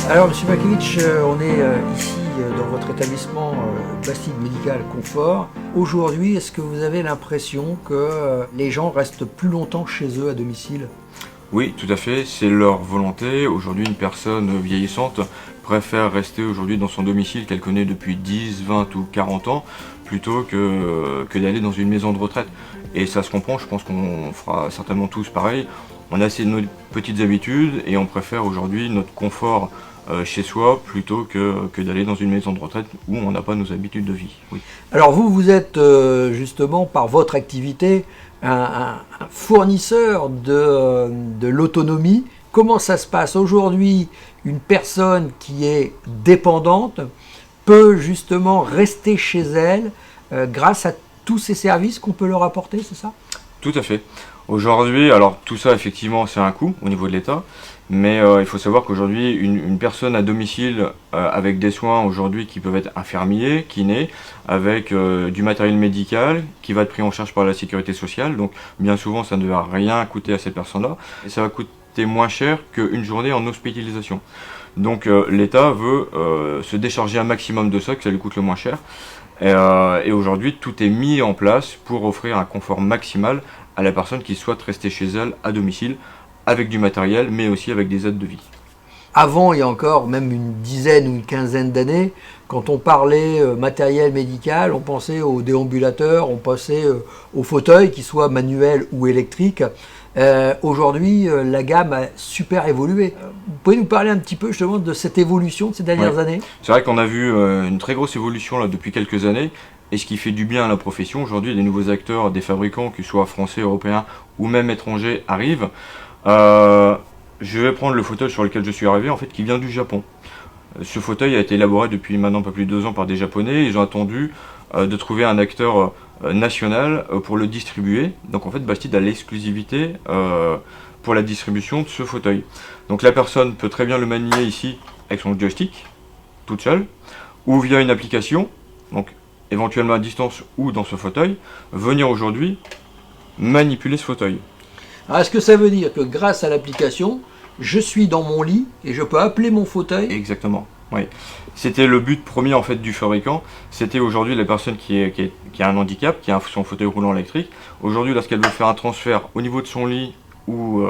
Alors, M. Makevich, on est ici dans votre établissement Bastide Médical Confort. Aujourd'hui, est-ce que vous avez l'impression que les gens restent plus longtemps chez eux à domicile? Oui, tout à fait, c'est leur volonté. Aujourd'hui, une personne vieillissante préfère rester aujourd'hui dans son domicile qu'elle connaît depuis 10, 20 ou 40 ans plutôt que d'aller dans une maison de retraite. Et ça se comprend, je pense qu'on fera certainement tous pareil. On a assez de nos petites habitudes et on préfère aujourd'hui notre confort chez soi plutôt que d'aller dans une maison de retraite où on n'a pas nos habitudes de vie. Oui. Alors vous êtes justement par votre activité un fournisseur de l'autonomie. Comment ça se passe aujourd'hui? Une personne qui est dépendante peut justement rester chez elle grâce à tous ces services qu'on peut leur apporter, c'est ça? Tout à fait. Aujourd'hui, alors tout ça effectivement c'est un coût au niveau de l'État, mais il faut savoir qu'aujourd'hui une personne à domicile avec des soins aujourd'hui qui peuvent être infirmiers, kinés, avec du matériel médical qui va être pris en charge par la sécurité sociale, donc bien souvent ça ne va rien coûter à cette personne-là, et ça va coûter moins cher qu'une journée en hospitalisation. Donc l'État veut se décharger un maximum de ça, que ça lui coûte le moins cher. Et aujourd'hui, tout est mis en place pour offrir un confort maximal à la personne qui souhaite rester chez elle à domicile, avec du matériel, mais aussi avec des aides de vie. Avant, il y a encore même une dizaine ou une quinzaine d'années, quand on parlait matériel médical, on pensait aux déambulateurs, on pensait aux fauteuils, qu'ils soient manuels ou électriques. Aujourd'hui, la gamme a super évolué. Vous pouvez nous parler un petit peu justement de cette évolution de ces dernières années? C'est vrai qu'on a vu une très grosse évolution là, depuis quelques années, et ce qui fait du bien à la profession. Aujourd'hui, des nouveaux acteurs, des fabricants, qu'ils soient français, européens ou même étrangers, arrivent. Je vais prendre le fauteuil sur lequel je suis arrivé, en fait, qui vient du Japon. Ce fauteuil a été élaboré depuis maintenant pas plus de 2 ans par des Japonais. Ils ont attendu de trouver un acteur national pour le distribuer. Donc en fait, Bastide a l'exclusivité pour la distribution de ce fauteuil. Donc la personne peut très bien le manier ici avec son joystick, toute seule, ou via une application, donc éventuellement à distance ou dans ce fauteuil, venir aujourd'hui manipuler ce fauteuil. Alors, est-ce que ça veut dire que grâce à l'application, je suis dans mon lit et je peux appeler mon fauteuil? Exactement, oui. C'était le but premier en fait du fabricant. C'était aujourd'hui la personne qui a un handicap, qui a son fauteuil roulant électrique. Aujourd'hui, lorsqu'elle veut faire un transfert au niveau de son lit ou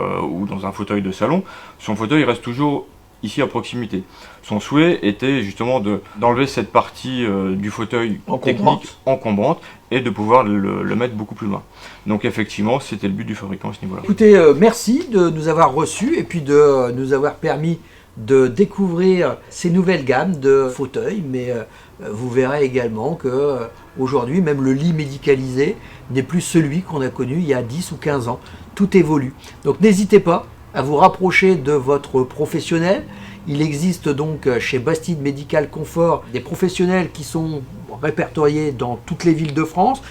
dans un fauteuil de salon, son fauteuil reste toujours ici à proximité. Son souhait était justement d'enlever cette partie du fauteuil technique encombrante et de pouvoir le mettre beaucoup plus loin. Donc effectivement, c'était le but du fabricant à ce niveau-là. Écoutez, merci de nous avoir reçus et puis de nous avoir permis de découvrir ces nouvelles gammes de fauteuils, mais vous verrez également que aujourd'hui, même le lit médicalisé n'est plus celui qu'on a connu il y a 10 ou 15 ans. Tout évolue. Donc n'hésitez pas à vous rapprocher de votre professionnel. Il existe donc chez Bastide Médical Confort des professionnels qui sont répertoriés dans toutes les villes de France.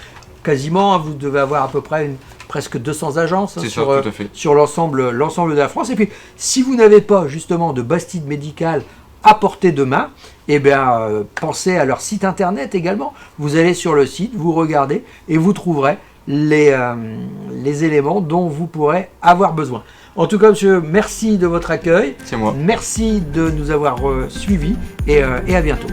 Quasiment, vous devez avoir à peu près presque 200 agences sur l'ensemble de la France. Et puis, si vous n'avez pas justement de Bastide Médical à portée de main, eh bien, pensez à leur site internet également. Vous allez sur le site, vous regardez et vous trouverez les éléments dont vous pourrez avoir besoin. En tout cas, monsieur, merci de votre accueil. C'est moi. Merci de nous avoir suivis et à bientôt.